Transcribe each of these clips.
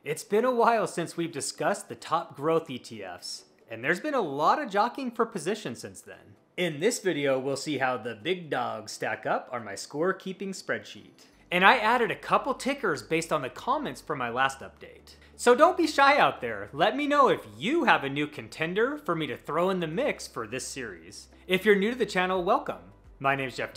It's been a while since we've discussed the top growth ETFs, and there's been a lot of jockeying for position since then. In this video, we'll see how the big dogs stack up on my score-keeping spreadsheet. And I added a couple tickers based on the comments from my last update. So don't be shy out there. Let me know if you have a new contender for me to throw in the mix for this series. If you're new to the channel, welcome. My name's Jeff,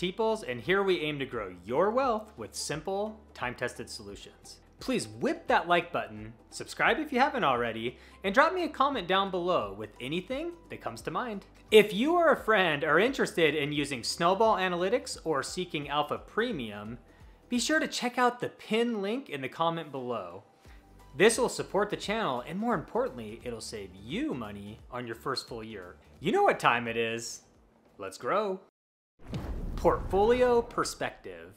and here we aim to grow your wealth with simple, time-tested solutions. Please whip that like button, subscribe if you haven't already, and drop me a comment down below with anything that comes to mind. If you or a friend are interested in using Snowball Analytics or seeking Alpha Premium, be sure to check out the pinned link in the comment below. This will support the channel, and more importantly, it'll save you money on your first full year. You know what time it is. Let's grow. Portfolio perspective.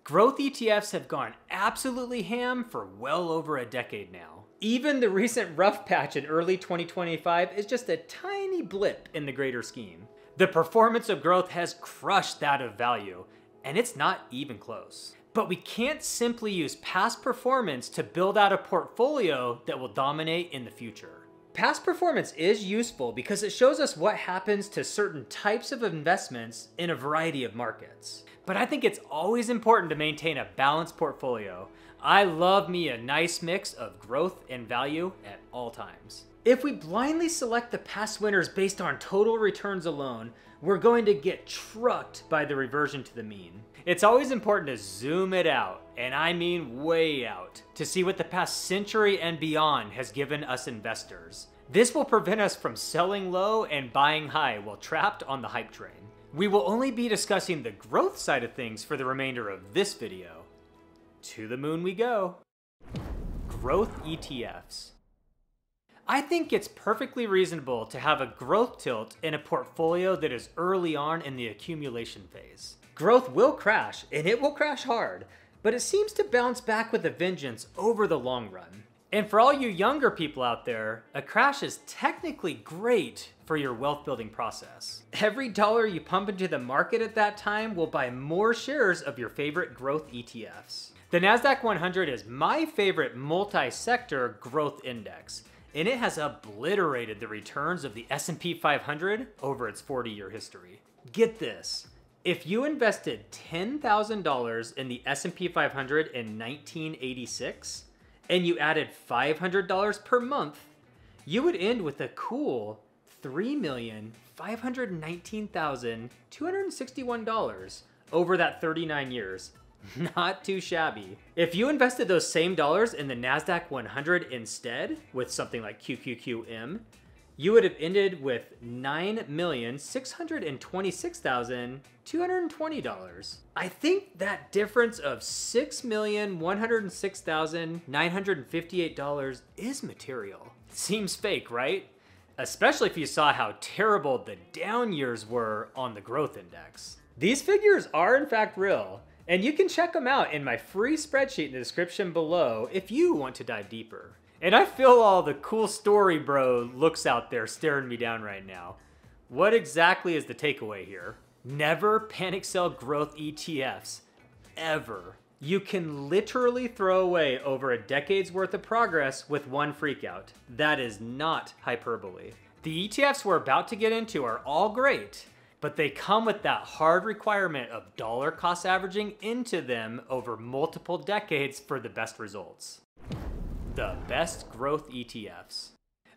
Growth ETFs have gone absolutely ham for well over a decade now. Even the recent rough patch in early 2025 is just a tiny blip in the greater scheme. The performance of growth has crushed that of value, and it's not even close. But we can't simply use past performance to build out a portfolio that will dominate in the future. Past performance is useful because it shows us what happens to certain types of investments in a variety of markets. But I think it's always important to maintain a balanced portfolio. I love me a nice mix of growth and value at all times. If we blindly select the past winners based on total returns alone, we're going to get trucked by the reversion to the mean. It's always important to zoom it out, and I mean way out, to see what the past century and beyond has given us investors. This will prevent us from selling low and buying high while trapped on the hype train. We will only be discussing the growth side of things for the remainder of this video. To the moon we go. Growth ETFs. I think it's perfectly reasonable to have a growth tilt in a portfolio that is early on in the accumulation phase. Growth will crash, and it will crash hard, but it seems to bounce back with a vengeance over the long run. And for all you younger people out there, a crash is technically great for your wealth building process. Every dollar you pump into the market at that time will buy more shares of your favorite growth ETFs. The NASDAQ 100 is my favorite multi-sector growth index, and it has obliterated the returns of the S&P 500 over its 40-year history. Get this. If you invested $10,000 in the S&P 500 in 1986, and you added $500 per month, you would end with a cool $3,519,261 over that 39 years. Not too shabby. If you invested those same dollars in the NASDAQ 100 instead, with something like Qqqm, you would have ended with $9,626,220. I think that difference of $6,106,958 is material. Seems fake, right? Especially if you saw how terrible the down years were on the growth index. These figures are in fact real, and you can check them out in my free spreadsheet in the description below if you want to dive deeper. And I feel all the cool story bro looks out there staring me down right now. What exactly is the takeaway here? Never panic sell growth ETFs, ever. You can literally throw away over a decade's worth of progress with one freakout. That is not hyperbole. The ETFs we're about to get into are all great, but they come with that hard requirement of dollar cost averaging into them over multiple decades for the best results. The best growth ETFs.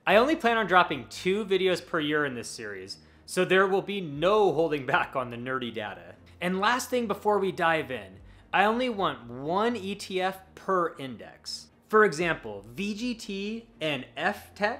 I only plan on dropping 2 videos per year in this series, so there will be no holding back on the nerdy data. And last thing before we dive in, I only want one ETF per index. For example, VGT and FTEC,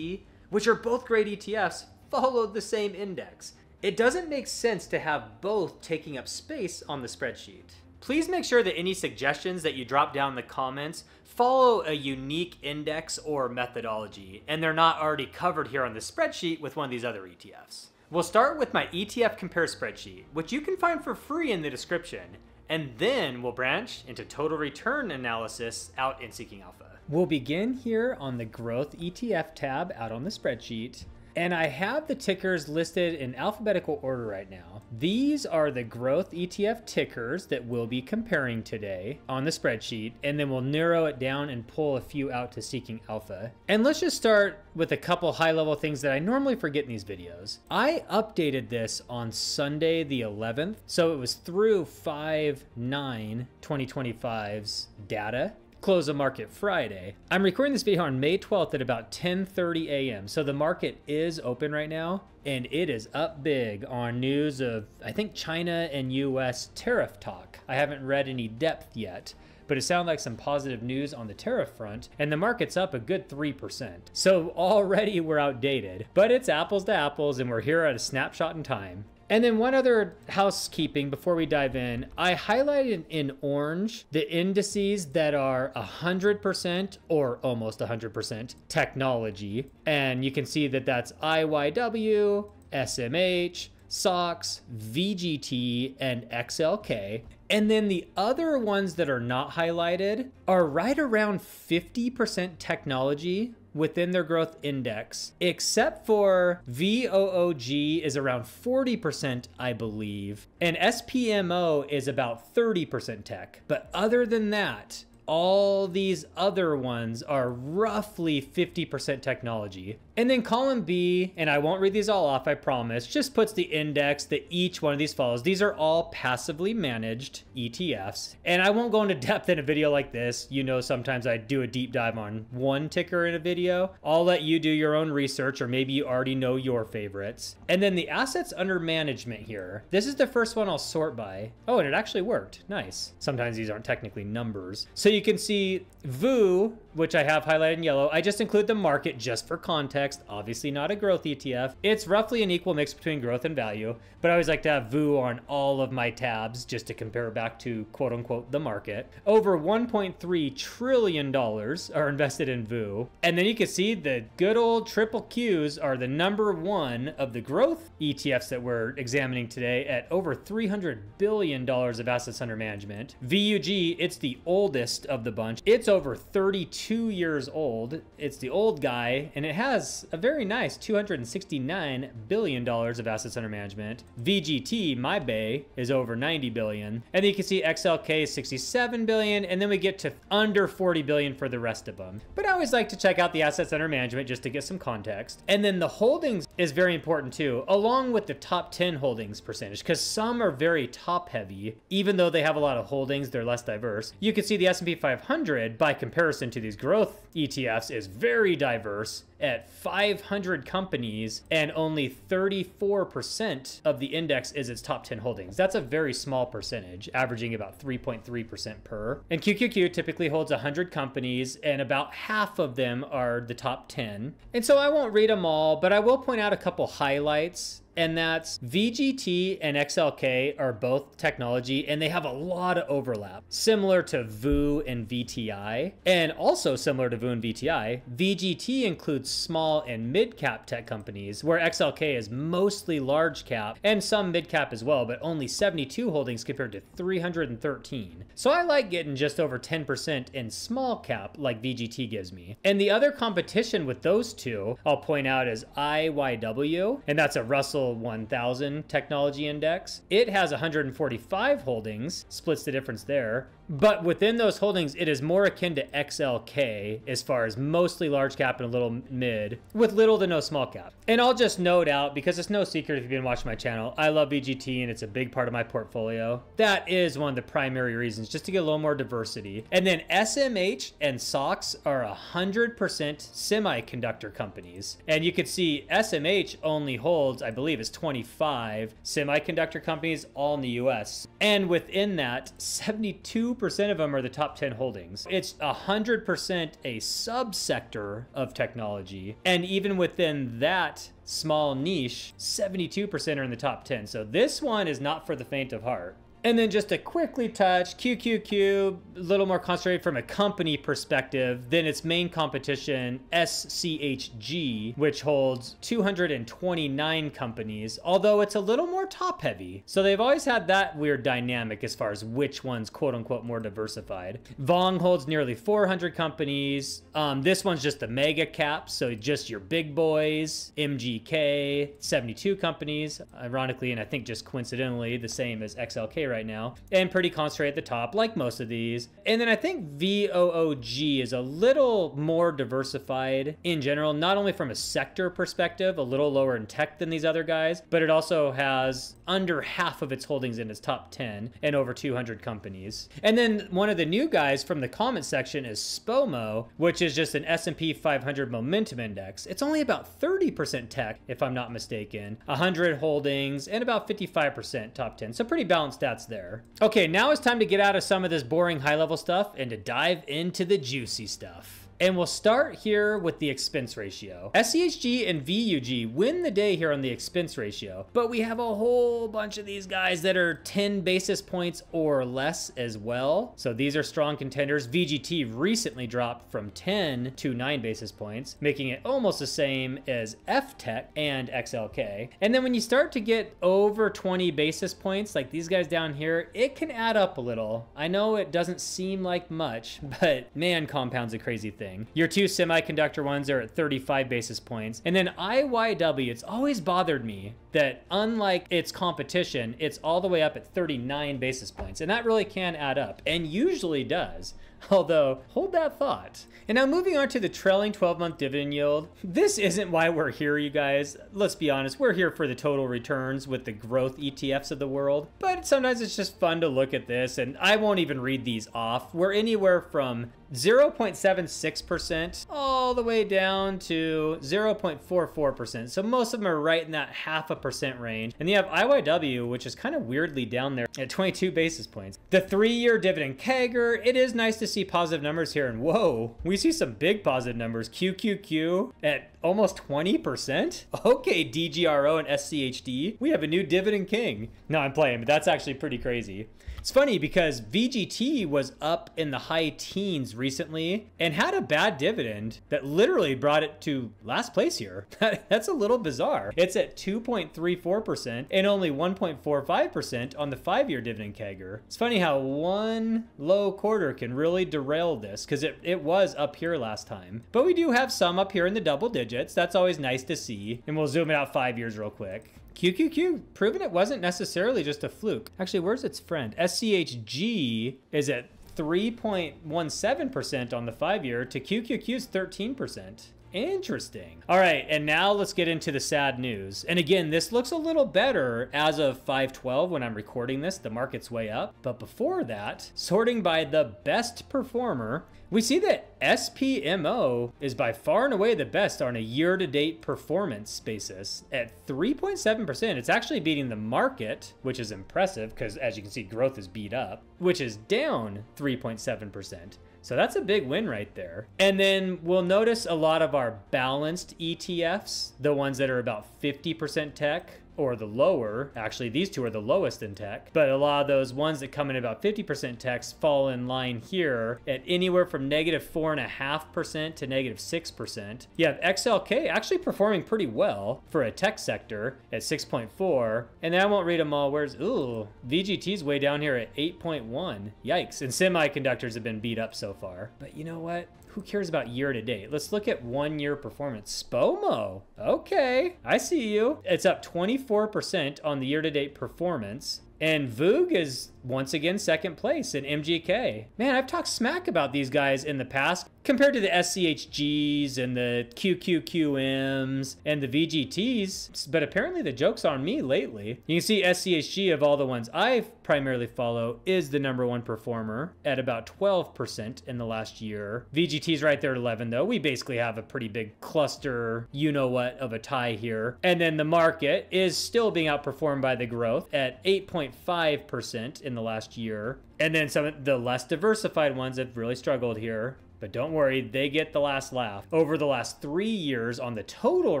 which are both great ETFs, followed the same index. It doesn't make sense to have both taking up space on the spreadsheet. Please make sure that any suggestions that you drop down in the comments follow a unique index or methodology, and they're not already covered here on the spreadsheet with one of these other ETFs. We'll start with my ETF compare spreadsheet, which you can find for free in the description, and then we'll branch into total return analysis out in Seeking Alpha. We'll begin here on the growth ETF tab out on the spreadsheet, And I have the tickers listed in alphabetical order right now. These are the growth ETF tickers that we'll be comparing today on the spreadsheet, and then we'll narrow it down and pull a few out to Seeking Alpha. And let's just start with a couple high-level things that I normally forget in these videos. I updated this on Sunday the 11th, so it was through 5/9/2025's data. Close of market Friday. I'm recording this video on May 12th at about 10:30 a.m. So the market is open right now, and it is up big on news of, I think, China and US tariff talk. I haven't read any depth yet, but it sounded like some positive news on the tariff front, and the market's up a good 3%. So already we're outdated, but it's apples to apples, and we're here at a snapshot in time. And then one other housekeeping before we dive in, I highlighted in orange the indices that are 100% or almost 100% technology. And you can see that that's IYW, SMH, SOX, VGT, and XLK. And then the other ones that are not highlighted are right around 50% technology within their growth index, except for VOOG is around 40%, I believe, and SPMO is about 30% tech. But other than that, all these other ones are roughly 50% technology. And then column B, and I won't read these all off, I promise, just puts the index that each one of these follows. These are all passively managed ETFs. And I won't go into depth in a video like this. You know, sometimes I do a deep dive on one ticker in a video. I'll let you do your own research, or maybe you already know your favorites. And then the assets under management here. This is the first one I'll sort by. Oh, and it actually worked. Nice. Sometimes these aren't technically numbers. So you can see VOO, which I have highlighted in yellow. I just include the market just for context. Obviously not a growth ETF. It's roughly an equal mix between growth and value, but I always like to have VOO on all of my tabs just to compare back to quote unquote the market. Over $1.3 trillion are invested in VOO. And then you can see the good old triple Qs are the #1 of the growth ETFs that we're examining today at over $300 billion of assets under management. VUG, it's the oldest of the bunch. It's over 32 years old. It's the old guy, and it has a very nice $269 billion of assets under management. VGT, my bay, is over 90 billion. And then you can see XLK is 67 billion, and then we get to under 40 billion for the rest of them. But I always like to check out the assets under management just to get some context. And then the holdings is very important too, along with the top 10 holdings percentage, because some are very top heavy. Even though they have a lot of holdings, they're less diverse. You can see the S&P 500 by comparison to these growth ETFs is very diverse at 500 companies, and only 34% of the index is its top 10 holdings. That's a very small percentage, averaging about 3.3% per. And QQQ typically holds 100 companies, and about half of them are the top 10. And so I won't read them all, but I will point out a couple highlights. And that's VGT and XLK are both technology, and they have a lot of overlap, similar to VOO and VTI. And also similar to VOO and VTI, VGT includes small and mid-cap tech companies, where XLK is mostly large cap and some mid-cap as well, but only 72 holdings compared to 313. So I like getting just over 10% in small cap like VGT gives me. And the other competition with those two, I'll point out, is IYW, and that's a Russell 1000 technology index. It has 145 holdings, splits the difference there. But within those holdings, it is more akin to XLK as far as mostly large cap and a little mid, with little to no small cap. And I'll just note out, because it's no secret if you've been watching my channel, I love VGT and it's a big part of my portfolio. That is one of the primary reasons, just to get a little more diversity. And then SMH and SOX are 100% semiconductor companies. And you can see SMH only holds, I believe, is 25 semiconductor companies, all in the US. And within that, 72% of them are the top 10 holdings. It's 100% a subsector of technology. And even within that small niche, 72% are in the top 10. So this one is not for the faint of heart. And then just to quickly touch, QQQ, a little more concentrated from a company perspective than its main competition, SCHG, which holds 229 companies, although it's a little more top heavy. So they've always had that weird dynamic as far as which one's quote unquote more diversified. Vong holds nearly 400 companies. This one's just the mega cap, so just your big boys. MGK, 72 companies, ironically, and I think just coincidentally the same as XLK right now, and pretty concentrated at the top, like most of these. And then I think VOOG is a little more diversified in general, not only from a sector perspective, a little lower in tech than these other guys, but it also has under half of its holdings in its top 10 and over 200 companies. And then one of the new guys from the comment section is SPOMO, which is just an S&P 500 momentum index. It's only about 30% tech, if I'm not mistaken, 100 holdings, and about 55% top 10. So pretty balanced stats there. Okay, now it's time to get out of some of this boring high-level stuff and to dive into the juicy stuff. And we'll start here with the expense ratio. SCHG and VUG win the day here on the expense ratio, but we have a whole bunch of these guys that are 10 basis points or less as well. So these are strong contenders. VGT recently dropped from 10 to 9 basis points, making it almost the same as FTech and XLK. And then when you start to get over 20 basis points, like these guys down here, it can add up a little. I know it doesn't seem like much, but man, compound's a crazy thing. Your two semiconductor ones are at 35 basis points. And then IYW, it's always bothered me that unlike its competition, it's all the way up at 39 basis points. And that really can add up, and usually does. Although, hold that thought. And now moving on to the trailing 12-month dividend yield. This isn't why we're here, you guys. Let's be honest, we're here for the total returns with the growth ETFs of the world. But sometimes it's just fun to look at this, and I won't even read these off. We're anywhere from 0.76% all the way down to 0.44%. So most of them are right in that 0.5% range. And you have IYW, which is kind of weirdly down there at 22 basis points. The 3-year dividend CAGR, it is nice to see positive numbers here. And whoa, we see some big positive numbers. QQQ at almost 20%. Okay, DGRO and SCHD, we have a new dividend king. No, I'm playing, but that's actually pretty crazy. It's funny because VGT was up in the high teens recently and had a bad dividend that literally brought it to last place here. That's a little bizarre. It's at 2.34% and only 1.45% on the 5-year dividend CAGR. It's funny how one low quarter can really derail this because it was up here last time. But we do have some up here in the double digits. That's always nice to see. And we'll zoom it out 5 years real quick. QQQ, proving it wasn't necessarily just a fluke. Actually, where's its friend? SCHG is at 3.17% on the 5-year to QQQ's 13%. Interesting. All right, and now let's get into the sad news. And again, this looks a little better as of 5/12 when I'm recording this. The market's way up. But before that, sorting by the best performer, we see that SPMO is by far and away the best on a year-to-date performance basis at 3.7%. It's actually beating the market, which is impressive because as you can see, growth is beat up, which is down 3.7%. So that's a big win right there. And then we'll notice a lot of our balanced ETFs, the ones that are about 50% tech, or the lower. Actually, these two are the lowest in tech, but a lot of those ones that come in about 50% techs fall in line here at anywhere from -4.5% to -6%. You have XLK actually performing pretty well for a tech sector at 6.4. And then I won't read them all. VGT's way down here at 8.1. Yikes. And semiconductors have been beat up so far. But you know what? Who cares about year to date? Let's look at 1 year performance. SPOMO. Okay, I see you. It's up 24% on the year to date performance. And VOOG is once again second place in MGK. Man, I've talked smack about these guys in the past compared to the SCHGs and the QQMs and the VGTs, but apparently the joke's on me lately. You can see SCHG, of all the ones I primarily follow, is the #1 performer at about 12% in the last year. VGT's right there at 11 though. We basically have a pretty big cluster, you know what, of a tie here. And then the market is still being outperformed by the growth at 8.5 2.5% in the last year. And then some of the less diversified ones have really struggled here. But don't worry, they get the last laugh. Over the last 3 years on the total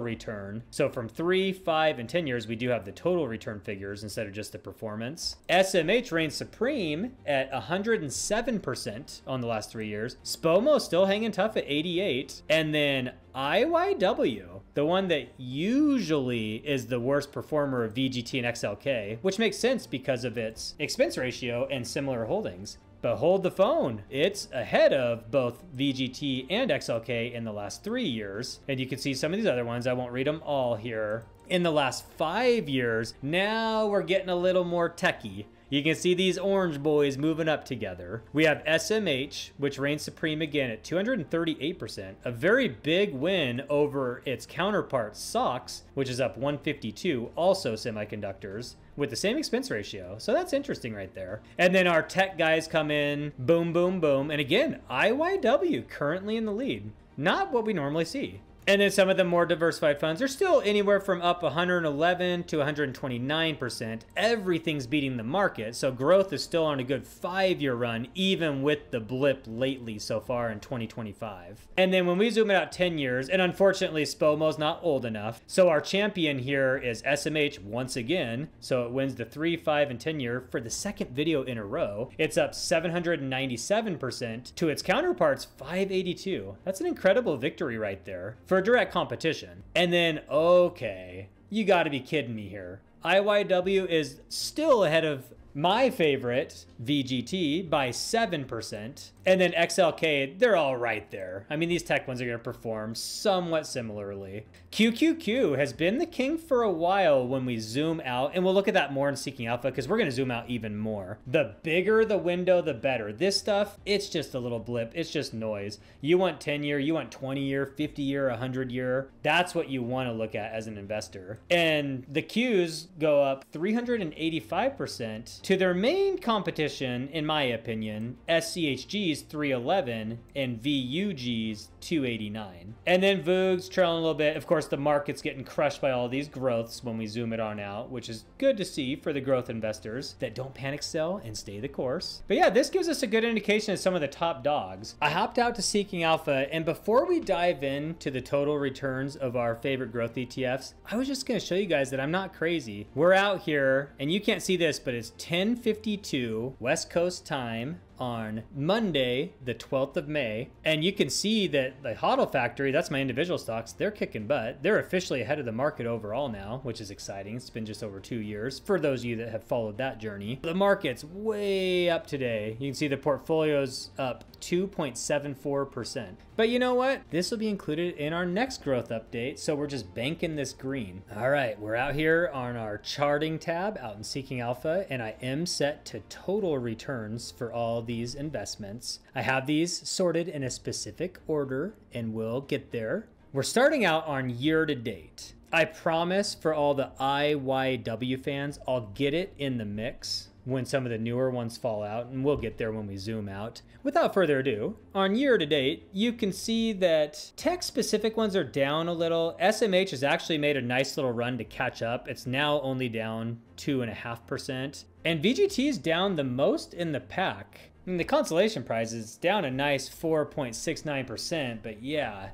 return, so from 3, 5, and 10 years, we do have the total return figures instead of just the performance. SMH reigns supreme at 107% on the last 3 years. SPOMO still hanging tough at 88. And then IYW, the one that usually is the worst performer of VGT and XLK, which makes sense because of its expense ratio and similar holdings. But hold the phone, it's ahead of both VGT and XLK in the last 3 years. And you can see some of these other ones, I won't read them all here. In the last 5 years, now we're getting a little more techie. You can see these orange boys moving up together. We have SMH, which reigns supreme again at 238%, a very big win over its counterpart SOX, which is up 152, also semiconductors, with the same expense ratio. So that's interesting right there. And then our tech guys come in, boom, boom, boom. And again, IYW currently in the lead. Not what we normally see. And then some of the more diversified funds are still anywhere from up 111 to 129%. Everything's beating the market, so growth is still on a good 5-year run, even with the blip lately so far in 2025. And then when we zoom it out 10 years, and unfortunately SPOMO's not old enough, so our champion here is SMH once again. So it wins the 3, 5, and 10 year for the second video in a row. It's up 797% to its counterparts 582. That's an incredible victory right there for direct competition. And then, okay, you gotta be kidding me here. IYW is still ahead of my favorite, VGT, by 7%. And then XLK, they're all right there. I mean, these tech ones are going to perform somewhat similarly. QQQ has been the king for a while when we zoom out, and we'll look at that more in Seeking Alpha because we're going to zoom out even more. The bigger the window, the better. This stuff, it's just a little blip. It's just noise. You want 10 year, you want 20 year, 50 year, 100 year. That's what you want to look at as an investor. And the Qs go up 385% to their main competition, in my opinion, SCHG's 311 and VUG's 289. And then VUG's trailing a little bit. Of course, the market's getting crushed by all these growths when we zoom it on out, which is good to see for the growth investors that don't panic sell and stay the course. But yeah, this gives us a good indication of some of the top dogs. I hopped out to Seeking Alpha, and before we dive into the total returns of our favorite growth ETFs, I was just going to show you guys that I'm not crazy. We're out here, and you can't see this, but it's 10:52 West Coast time on Monday, the 12th of May. And you can see that the HODL Factory, that's my individual stocks, they're kicking butt. They're officially ahead of the market overall now, which is exciting. It's been just over 2 years for those of you that have followed that journey. The market's way up today. You can see the portfolio's up 2.74%. But you know what? This will be included in our next growth update, so we're just banking this green. All right, we're out here on our charting tab out in Seeking Alpha, and I am set to total returns for all these investments. I have these sorted in a specific order, and we'll get there. We're starting out on year to date. I promise for all the IYW fans, I'll get it in the mix when some of the newer ones fall out, and we'll get there when we zoom out. Without further ado, on year to date, you can see that tech specific ones are down a little. SMH has actually made a nice little run to catch up. It's now only down 2.5%. And VGT is down the most in the pack. I mean, the consolation prize is down a nice 4.69%, but yeah,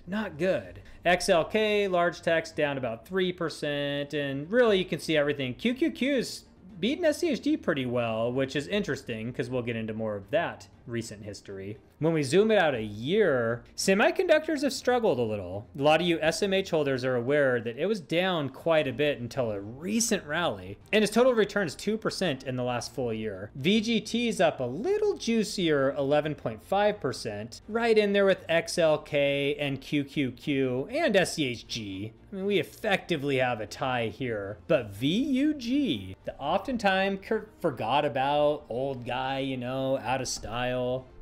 not good. XLK, large tech's down about 3%, and really you can see everything. QQQ's beaten SCHD pretty well, which is interesting because we'll get into more of that recent history. When we zoom it out a year, semiconductors have struggled a little. A lot of you SMH holders are aware that it was down quite a bit until a recent rally, and its total return is 2% in the last full year. VGT's up a little juicier, 11.5%, right in there with XLK and QQQ and SCHG. I mean, we effectively have a tie here. But VUG, the oftentimes forgot about, old guy, you know, out of style,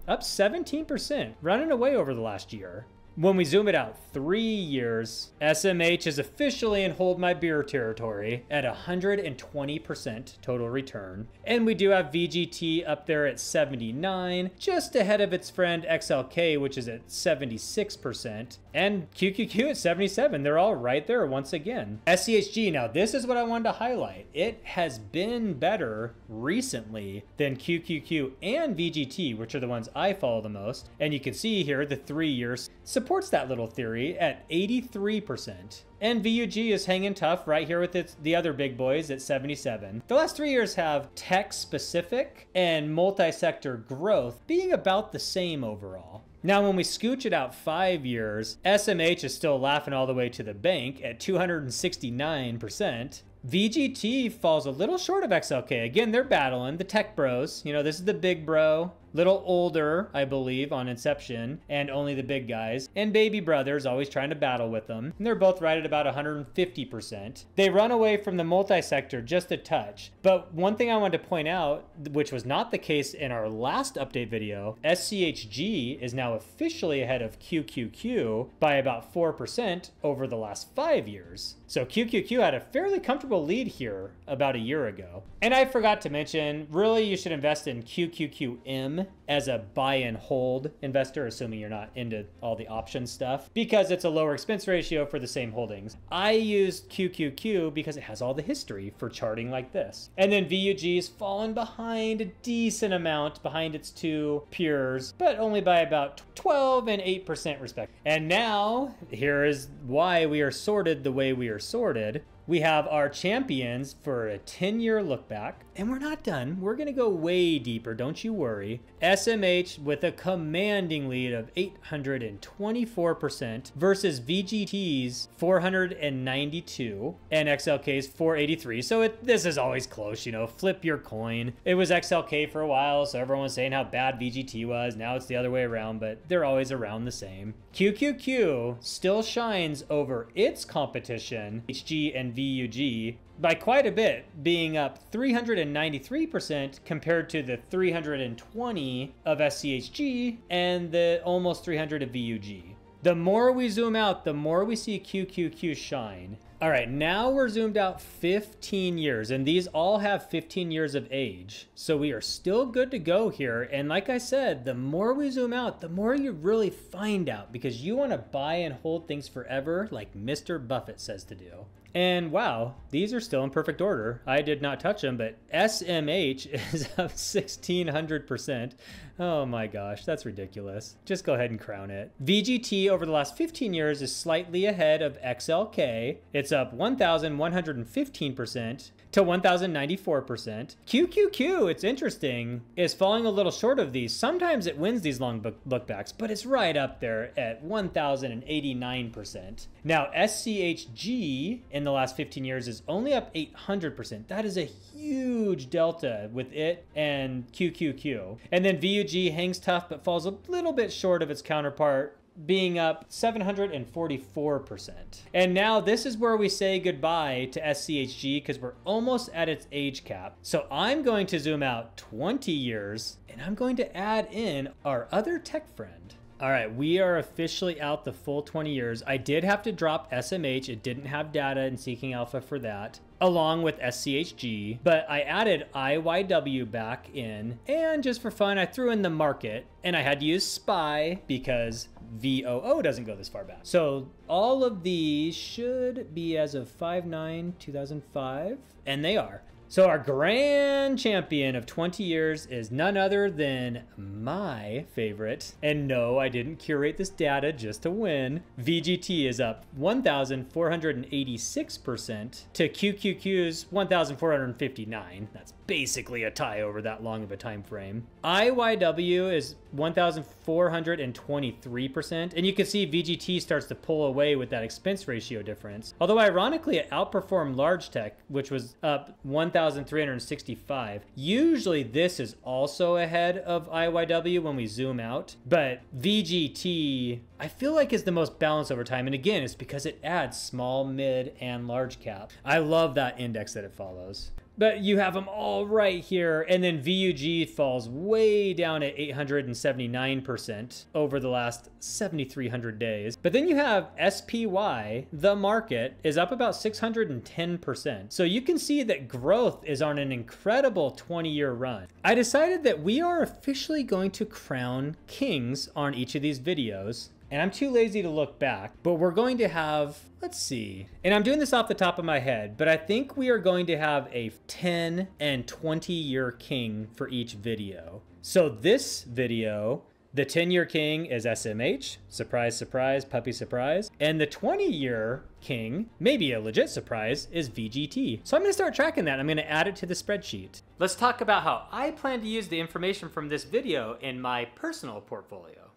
up 17%, running away over the last year. When we zoom it out 3 years, SMH is officially in hold my beer territory at 120% total return. And we do have VGT up there at 79, just ahead of its friend XLK, which is at 76%, and QQQ at 77. They're all right there once again. SCHG, now this is what I wanted to highlight. It has been better recently than QQQ and VGT, which are the ones I follow the most. And you can see here the 3 years supports that little theory at 83%. And VUG is hanging tough right here with the other big boys at 77. The last 3 years have tech-specific and multi-sector growth being about the same overall. Now, when we scooch it out 5 years, SMH is still laughing all the way to the bank at 269%. VGT falls a little short of XLK. Again, they're battling the tech bros. You know, this is the big bro. Little older, I believe, on inception, and only the big guys. And baby brothers always trying to battle with them. And they're both right at about 150%. They run away from the multi-sector just a touch. But one thing I wanted to point out, which was not the case in our last update video, SCHG is now officially ahead of QQQ by about 4% over the last 5 years. So QQQ had a fairly comfortable lead here about a year ago. And I forgot to mention, really you should invest in Qqqm as a buy and hold investor, assuming you're not into all the option stuff, because it's a lower expense ratio for the same holdings. I used QQQ because it has all the history for charting like this. And then VUG's fallen behind a decent amount behind its two peers, but only by about 12 and 8% respectively. And now, here is why we are sorted the way we are sorted. We have our champions for a 10-year look back, and we're not done. We're gonna go way deeper, don't you worry. SMH with a commanding lead of 824% versus VGT's 492 and XLK's 483. So this is always close, you know, flip your coin. It was XLK for a while, so everyone was saying how bad VGT was. Now it's the other way around, but they're always around the same. QQQ still shines over its competition, HG and VUG, by quite a bit, being up 393% compared to the 320 of SCHG and the almost 300 of VUG. The more we zoom out, the more we see QQQ shine. All right, now we're zoomed out 15 years, and these all have 15 years of age. So we are still good to go here. And like I said, the more we zoom out, the more you really find out, because you want to buy and hold things forever, like Mr. Buffett says to do. And wow, these are still in perfect order. I did not touch them, but SMH is up 1,600%. Oh my gosh, that's ridiculous. Just go ahead and crown it. VGT over the last 15 years is slightly ahead of XLK. It's up 1,115% to 1,094%. QQQ, it's interesting, is falling a little short of these. Sometimes it wins these long lookbacks, but it's right up there at 1,089%. Now, SCHG in the last 15 years is only up 800%. That is a huge delta with it and QQQ. And then VUG hangs tough, but falls a little bit short of its counterpart, being up 744%. And now this is where we say goodbye to SCHG because we're almost at its age cap. So I'm going to zoom out 20 years and I'm going to add in our other tech friend. All right, we are officially out the full 20 years. I did have to drop SMH. It didn't have data in Seeking Alpha for that, along with SCHG, but I added IYW back in, and just for fun, I threw in the market, and I had to use SPY because VOO doesn't go this far back. So all of these should be as of 5/9/2005, and they are. So our grand champion of 20 years is none other than my favorite. And no, I didn't curate this data just to win. VGT is up 1,486% to QQQ's 1,459. That's basically a tie over that long of a time frame. IYW is 1,423%, and you can see VGT starts to pull away with that expense ratio difference. Although ironically, it outperformed large tech, which was up 1,365. Usually this is also ahead of IYW when we zoom out, but VGT, I feel like is the most balanced over time. And again, it's because it adds small, mid, and large cap. I love that index that it follows. But you have them all right here. And then VUG falls way down at 879% over the last 7,300 days. But then you have SPY, the market, is up about 610%. So you can see that growth is on an incredible 20-year run. I decided that we are officially going to crown kings on each of these videos. And I'm too lazy to look back, but we're going to have, let's see. And I'm doing this off the top of my head, but I think we are going to have a 10 and 20-year king for each video. So this video, the 10-year king is SMH, surprise, surprise, puppy surprise. And the 20-year king, maybe a legit surprise, is VGT. So I'm gonna start tracking that. I'm gonna add it to the spreadsheet. Let's talk about how I plan to use the information from this video in my personal portfolio.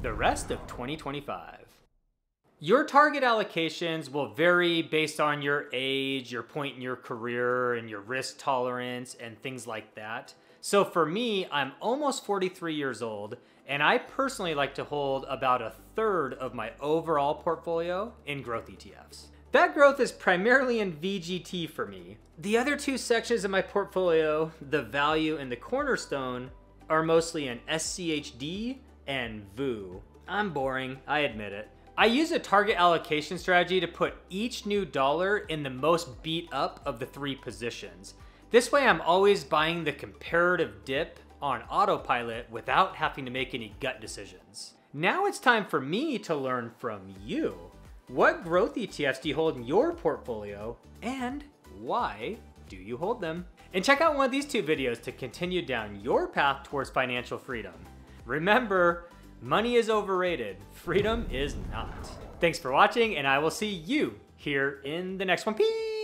The rest of 2025. Your target allocations will vary based on your age, your point in your career, and your risk tolerance, and things like that. So for me, I'm almost 43 years old, and I personally like to hold about a third of my overall portfolio in growth ETFs. That growth is primarily in VGT for me. The other two sections of my portfolio, the value and the cornerstone, are mostly in SCHD and VU. I'm boring, I admit it. I use a target allocation strategy to put each new dollar in the most beat up of the 3 positions. This way I'm always buying the comparative dip on autopilot without having to make any gut decisions. Now it's time for me to learn from you. What growth ETFs do you hold in your portfolio, and why do you hold them? And check out one of these 2 videos to continue down your path towards financial freedom. Remember, money is overrated, freedom is not. Thanks for watching, and I will see you here in the next one. Peace!